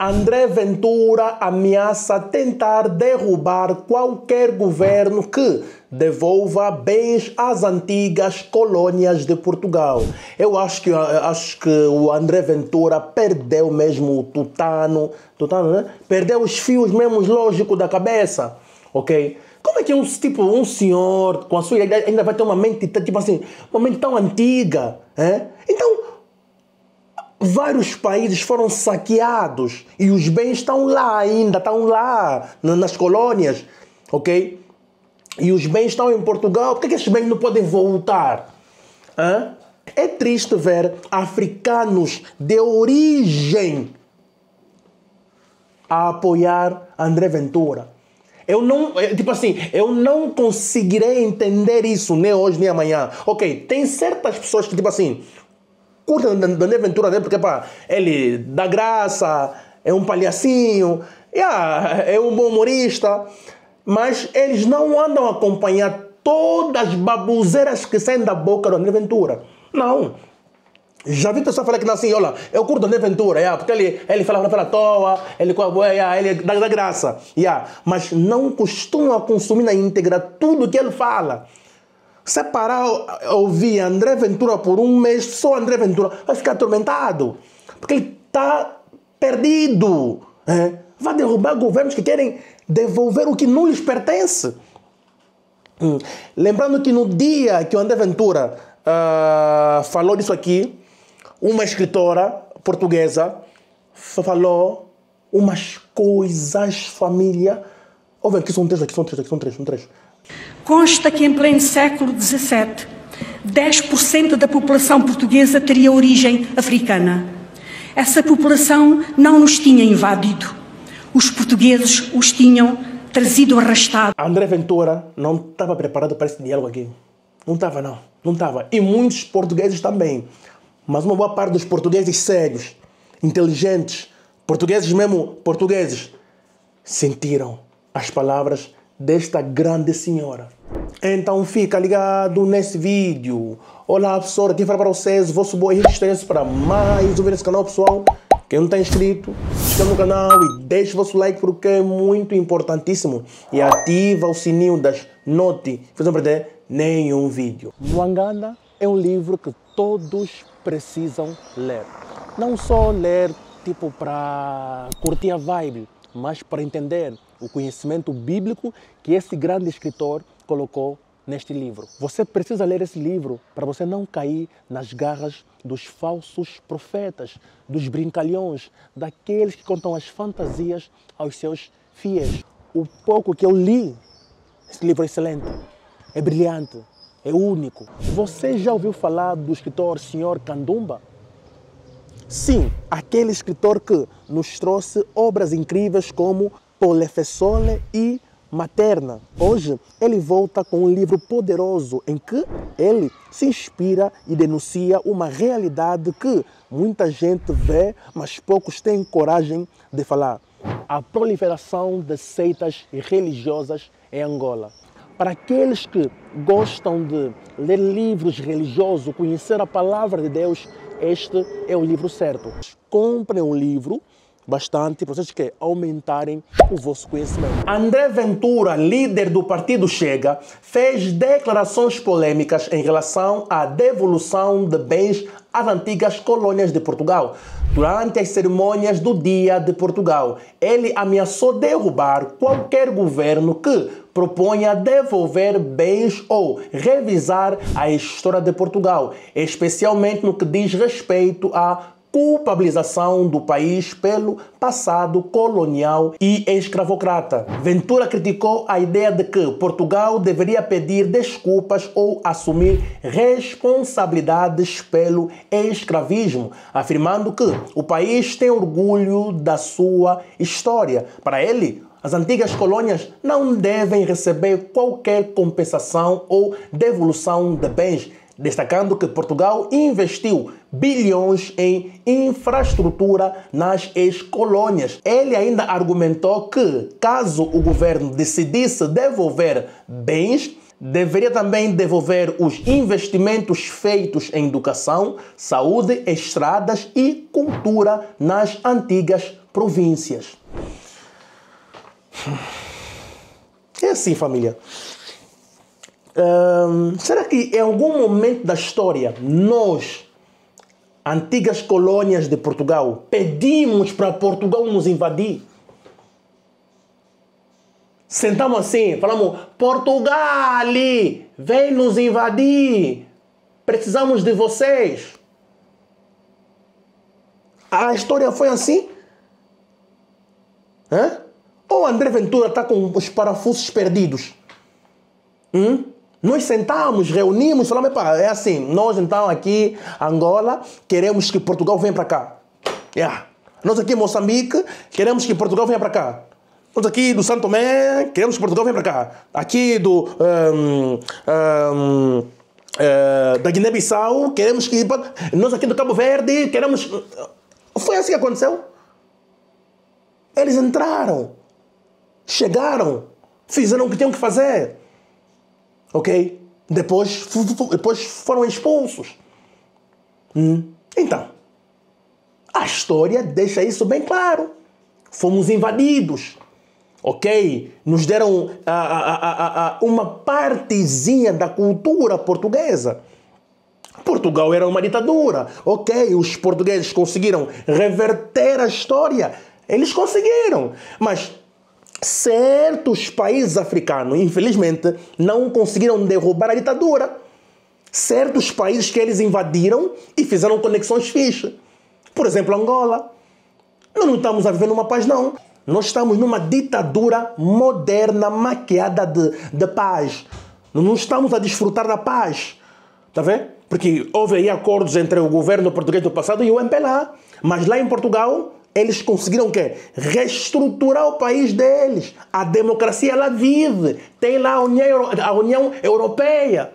André Ventura ameaça tentar derrubar qualquer governo que devolva bens às antigas colônias de Portugal. Eu acho que o André Ventura perdeu mesmo o tutano, né? Perdeu os fios mesmo lógicos da cabeça, ok? Como é que um senhor com a sua idade ainda vai ter uma mente, tipo assim, uma mente tão antiga, Então, vários países foram saqueados e os bens estão lá ainda, estão lá nas colônias, ok? E os bens estão em Portugal, por que esses bens não podem voltar? É triste ver africanos de origem a apoiar André Ventura. Eu não conseguirei entender isso, nem hoje, nem amanhã. Ok, tem certas pessoas que, curtem André Ventura, né? Porque, ele dá graça, é um palhacinho, é um bom humorista, mas eles não andam a acompanhar todas as babuzeiras que saem da boca do André Ventura. Não. Já vi pessoas falar que assim, olha, eu curto André Ventura, porque ele fala à toa, ele dá graça, mas não costumam consumir na íntegra tudo que ele fala. Se parar ouvir André Ventura por um mês, só André Ventura, vai ficar atormentado, porque ele está perdido. Vai derrubar governos que querem devolver o que não lhes pertence. Lembrando que no dia que o André Ventura falou disso aqui, uma escritora portuguesa falou umas coisas, família. Ouve, aqui são três. Consta que em pleno século XVII, 10% da população portuguesa teria origem africana. Essa população não nos tinha invadido. Os portugueses os tinham trazido arrastado. André Ventura não estava preparado para esse diálogo aqui. Não estava. E muitos portugueses também. Mas uma boa parte dos portugueses sérios, inteligentes, portugueses, sentiram as palavras desta grande senhora. Então fica ligado nesse vídeo. Olá pessoal, aqui fala para vocês, vosso boa resistência para mais um vídeo nesse canal, pessoal. Quem não está inscrito, se inscreva no canal e deixe vosso like porque é muito importantíssimo. E ativa o sininho das notificações para não perder nenhum vídeo. Mwangala é um livro que todos precisam ler. Não só ler para curtir a vibe, mas para entender o conhecimento bíblico que esse grande escritor colocou neste livro. Você precisa ler esse livro para você não cair nas garras dos falsos profetas, dos brincalhões, daqueles que contam as fantasias aos seus fiéis. O pouco que eu li, esse livro é excelente, é brilhante, é único. Você já ouviu falar do escritor Sr. Kandumba? Sim, aquele escritor que nos trouxe obras incríveis como Polefessole e Materna. Hoje, ele volta com um livro poderoso em que ele se inspira e denuncia uma realidade que muita gente vê, mas poucos têm coragem de falar. A proliferação de seitas religiosas em Angola. Para aqueles que gostam de ler livros religiosos, conhecer a palavra de Deus, este é o livro certo. Comprem um livro bastante para vocês que aumentarem o vosso conhecimento. André Ventura, líder do partido Chega, fez declarações polêmicas em relação à devolução de bens às antigas colônias de Portugal. Durante as cerimônias do Dia de Portugal, ele ameaçou derrubar qualquer governo que proponha devolver bens ou revisar a história de Portugal, especialmente no que diz respeito à culpabilização do país pelo passado colonial e escravocrata. Ventura criticou a ideia de que Portugal deveria pedir desculpas ou assumir responsabilidades pelo escravismo, afirmando que o país tem orgulho da sua história. Para ele, as antigas colônias não devem receber qualquer compensação ou devolução de bens, destacando que Portugal investiu bilhões em infraestrutura nas ex-colônias. Ele ainda argumentou que, caso o governo decidisse devolver bens, deveria também devolver os investimentos feitos em educação, saúde, estradas e cultura nas antigas províncias. É assim, família. Será que em algum momento da história nós, antigas colônias de Portugal, pedimos para Portugal nos invadir? Sentamos assim, falamos, Portugal, vem nos invadir, precisamos de vocês. A história foi assim? Ou André Ventura está com os parafusos perdidos? Nós sentamos, reunimos, falamos, é assim, nós então aqui, Angola, queremos que Portugal venha para cá. Nós aqui em Moçambique, queremos que Portugal venha para cá. Nós aqui do Santo Tomé, queremos que Portugal venha para cá. Aqui da Guiné-Bissau, queremos que... Nós aqui do Cabo Verde, queremos... Foi assim que aconteceu. Eles entraram, chegaram, fizeram o que tinham que fazer. Ok? Depois foram expulsos. Então, a história deixa isso bem claro. Fomos invadidos. Ok? Nos deram uma partezinha da cultura portuguesa. Portugal era uma ditadura. Ok, os portugueses conseguiram reverter a história. Eles conseguiram. Mas certos países africanos, infelizmente, não conseguiram derrubar a ditadura. Certos países que eles invadiram e fizeram conexões fixas. Por exemplo, Angola. Nós não estamos a viver numa paz, não. Nós estamos numa ditadura moderna, maquiada de paz. Não estamos a desfrutar da paz. Está vendo? Porque houve aí acordos entre o governo português do passado e o MPLA. Mas lá em Portugal, eles conseguiram o quê? Reestruturar o país deles. A democracia, ela vive. Tem lá a União Europeia.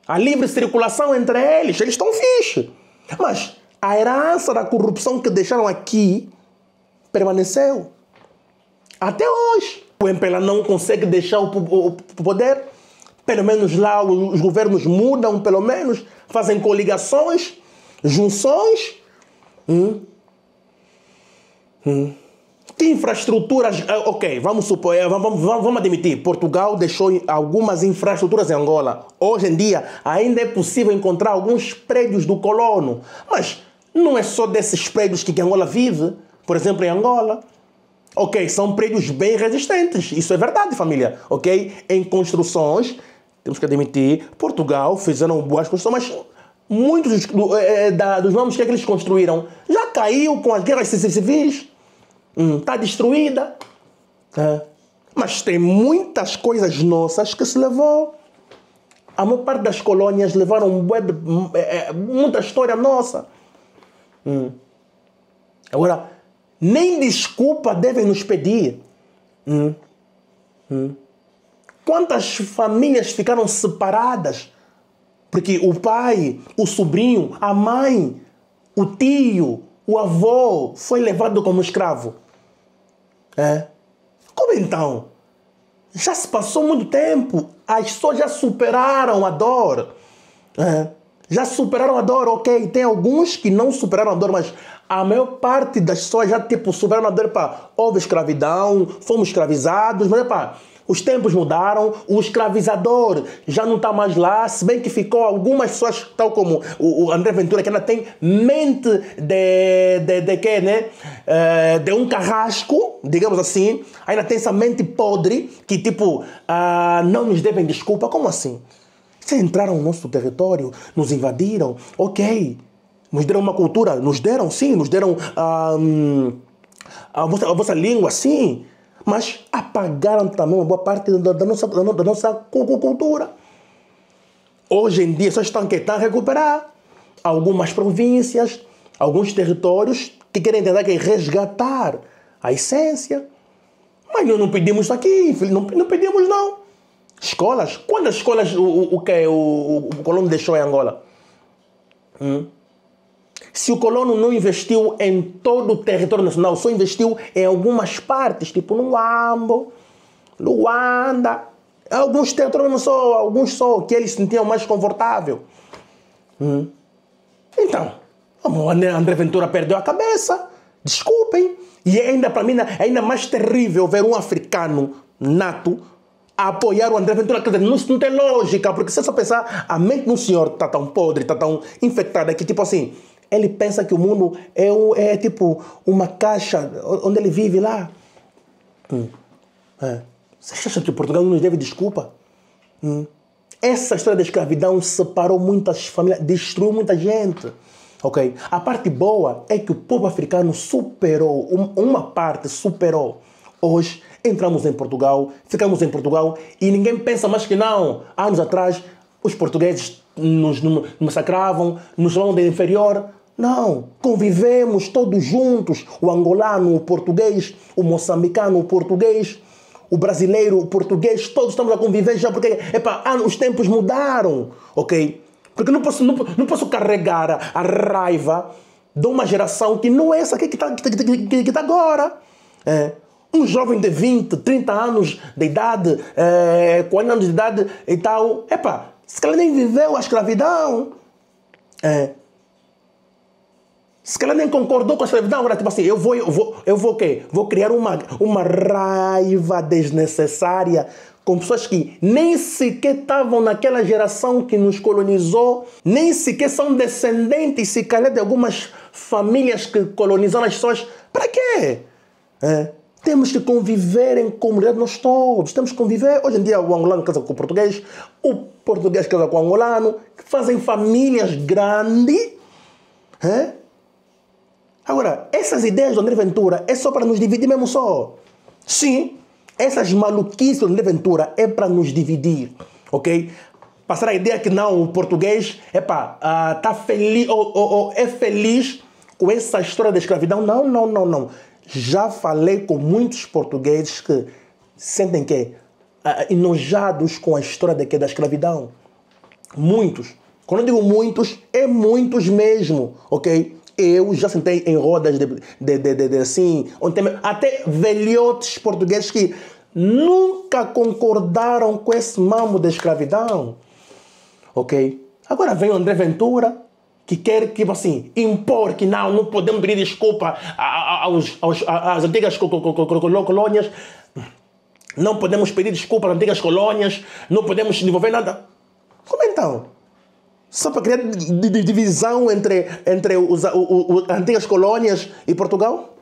A livre circulação entre eles. Eles estão fixe. Mas a herança da corrupção que deixaram aqui permaneceu. Até hoje. O MPLA não consegue deixar o poder. Pelo menos lá os governos mudam, pelo menos. Fazem coligações, junções. Que infraestruturas... Ok, vamos supor, vamos admitir. Portugal deixou algumas infraestruturas em Angola. Hoje em dia ainda é possível encontrar alguns prédios do colono. Mas não é só desses prédios que Angola vive. Por exemplo, em Angola. Ok, são prédios bem resistentes. Isso é verdade, família. Ok? Em construções, temos que admitir, Portugal fizeram boas construções, mas muitos dos nomes que eles construíram já caiu com as guerras civis. Está destruída. Mas tem muitas coisas nossas que se levou. A maior parte das colônias levaram muita história nossa. Agora, nem desculpa devem nos pedir. Quantas famílias ficaram separadas? Porque o pai, o sobrinho, a mãe, o tio, o avô foi levado como escravo. Como então? Já se passou muito tempo. As pessoas já superaram a dor. Já superaram a dor, ok. Tem alguns que não superaram a dor, mas a maior parte das pessoas já superaram a dor. Houve escravidão, fomos escravizados, mas os tempos mudaram, o escravizador já não está mais lá, se bem que ficou algumas pessoas, tal como o André Ventura, que ainda tem mente de quê, né? De um carrasco, digamos assim, ainda tem essa mente podre, que tipo, não nos devem desculpa. Como assim? Vocês entraram no nosso território, nos invadiram, ok. Nos deram uma cultura, nos deram sim, nos deram a vossa língua sim, mas apagaram também uma boa parte da nossa cultura. Hoje em dia só estão a recuperar algumas províncias, alguns territórios que querem tentar resgatar a essência. Mas nós não pedimos isso aqui, não pedimos não. Escolas, quantas escolas o colono deixou em Angola? Se o colono não investiu em todo o território nacional, só investiu em algumas partes, tipo no Huambo, Luanda, alguns territórios alguns só, que eles se sentiam mais confortável. Então, o André Ventura perdeu a cabeça, Desculpem. E ainda, para mim, é ainda mais terrível ver um africano nato a apoiar o André Ventura. Quer dizer, não tem lógica, porque se você pensar, a mente do senhor está tão podre, está tão infectada, que tipo assim, ele pensa que o mundo é tipo uma caixa onde ele vive lá. Você acha que Portugal não nos deve desculpa? Essa história da escravidão separou muitas famílias, destruiu muita gente. Okay? A parte boa é que o povo africano superou, uma parte superou. Hoje entramos em Portugal, ficamos em Portugal e ninguém pensa mais que não. Anos atrás os portugueses nos massacravam, nos chamavam de inferior. Não, convivemos todos juntos. O angolano, o português, o moçambicano, o português, o brasileiro, o português, todos estamos a conviver já porque os tempos mudaram, ok? Porque não posso carregar a raiva de uma geração que não é essa aqui que está agora. Um jovem de 20, 30 anos de idade, 40 anos de idade e tal, se calhar nem viveu a escravidão. Se calhar nem concordou com a escravidão. Agora, tipo assim, eu vou o quê? Vou criar uma raiva desnecessária com pessoas que nem sequer estavam naquela geração que nos colonizou, nem sequer são descendentes, se calhar, de algumas famílias que colonizaram as pessoas. Para quê? Temos que conviver em comunidade, nós todos. Temos que conviver. Hoje em dia, o angolano casa com o português casa com o angolano, que fazem famílias grandes. Agora, essas ideias do André Ventura é só para nos dividir mesmo só. Sim, essas maluquices do André Ventura é para nos dividir, ok? Passar a ideia que não, o português, tá feliz, ou é feliz com essa história da escravidão. Não. Já falei com muitos portugueses que sentem que enojados com a história da escravidão. Muitos. Quando eu digo muitos, é muitos mesmo, ok? Eu já sentei em rodas assim, onde tem até velhotes portugueses que nunca concordaram com esse mambo da escravidão, ok? Agora vem o André Ventura, que quer, tipo assim, impor que não podemos pedir desculpa às antigas colônias, não podemos pedir desculpa às antigas colônias, não podemos desenvolver nada. Como então? Só para criar divisão entre as antigas colônias e Portugal?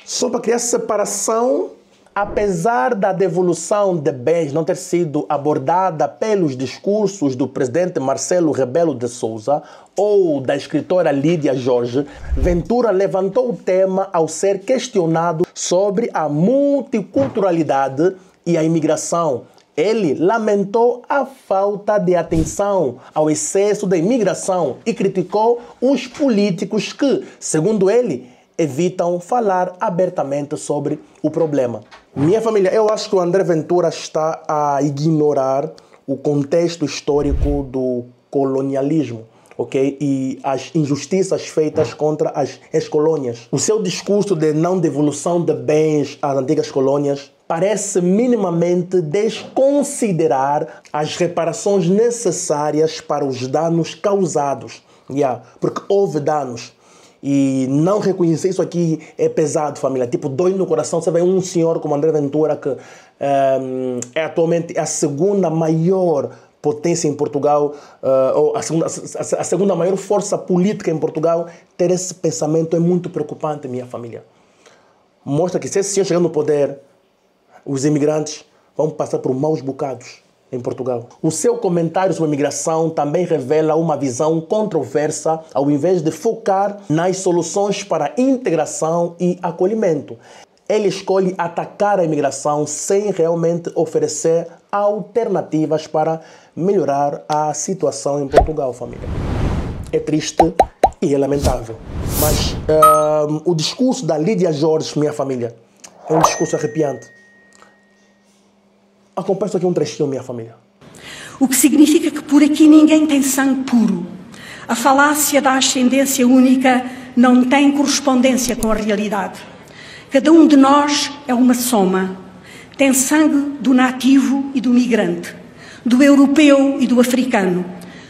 Só para criar separação? Apesar da devolução de bens não ter sido abordada pelos discursos do presidente Marcelo Rebelo de Sousa ou da escritora Lídia Jorge, Ventura levantou o tema ao ser questionado sobre a multiculturalidade e a imigração. Ele lamentou a falta de atenção ao excesso de imigração e criticou os políticos que, segundo ele, evitam falar abertamente sobre o problema. Minha família, eu acho que o André Ventura está a ignorar o contexto histórico do colonialismo, ok? E as injustiças feitas contra as ex-colônias. O seu discurso de não devolução de bens às antigas colônias parece minimamente desconsiderar as reparações necessárias para os danos causados. Porque houve danos. E não reconhecer isso aqui é pesado, família. Tipo, dói no coração. Você vê um senhor como André Ventura, que é atualmente a segunda maior potência em Portugal, ou a segunda maior força política em Portugal, ter esse pensamento é muito preocupante, minha família. Mostra que se esse senhor chegar no poder, os imigrantes vão passar por maus bocados em Portugal. O seu comentário sobre a imigração também revela uma visão controversa ao invés de focar nas soluções para integração e acolhimento. Ele escolhe atacar a imigração sem realmente oferecer alternativas para melhorar a situação em Portugal, família. É triste e é lamentável. Mas o discurso da Lídia Jorge, minha família, é um discurso arrepiante. Acompanhe aqui um trechinho, minha família. O que significa que por aqui ninguém tem sangue puro. A falácia da ascendência única não tem correspondência com a realidade. Cada um de nós é uma soma. Tem sangue do nativo e do migrante, do europeu e do africano,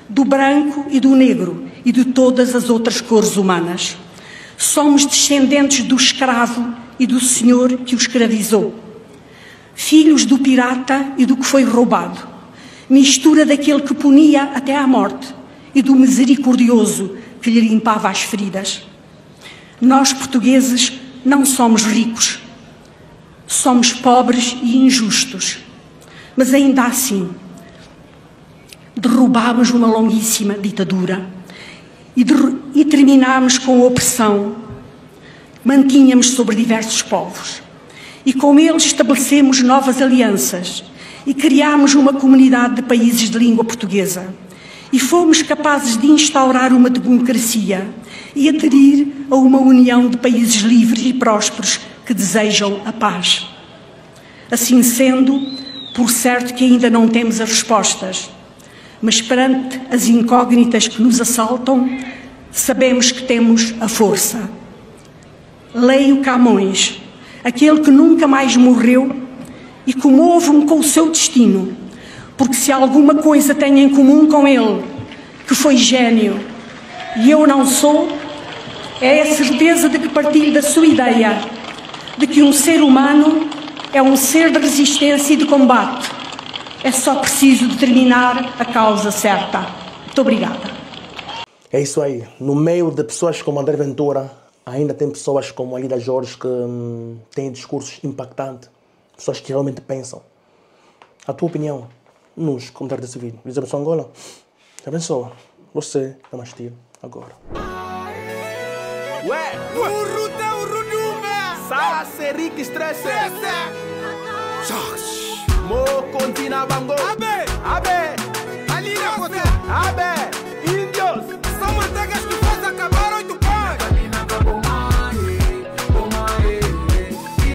do branco e do negro e de todas as outras cores humanas. Somos descendentes do escravo e do senhor que o escravizou. Filhos do pirata e do que foi roubado. Mistura daquele que punia até à morte e do misericordioso que lhe limpava as feridas. Nós, portugueses, não somos ricos. Somos pobres e injustos. Mas ainda assim, derrubámos uma longuíssima ditadura e terminámos com a opressão que mantínhamos sobre diversos povos. E com eles estabelecemos novas alianças e criámos uma comunidade de países de língua portuguesa. E fomos capazes de instaurar uma democracia e aderir a uma união de países livres e prósperos que desejam a paz. Assim sendo, por certo que ainda não temos as respostas, mas perante as incógnitas que nos assaltam, sabemos que temos a força. Leio Camões, aquele que nunca mais morreu, e comovo-me com o seu destino, porque se alguma coisa tenho em comum com ele, que foi gênio, e eu não sou, é a certeza de que partilho da sua ideia, de que um ser humano é um ser de resistência e de combate. É só preciso determinar a causa certa. Muito obrigada. É isso aí. No meio de pessoas como André Ventura, ainda tem pessoas como a Lida Jorge que têm discursos impactantes. Pessoas que realmente pensam. A tua opinião nos comentários desse vídeo. Luiz abençoa Angola. Te abençoa. Você é mais tiro agora. Ué, Sa Serik Stress. Mo continua bango. Abe. Ali na Abe. Índios. São mantegas que faz acabar 8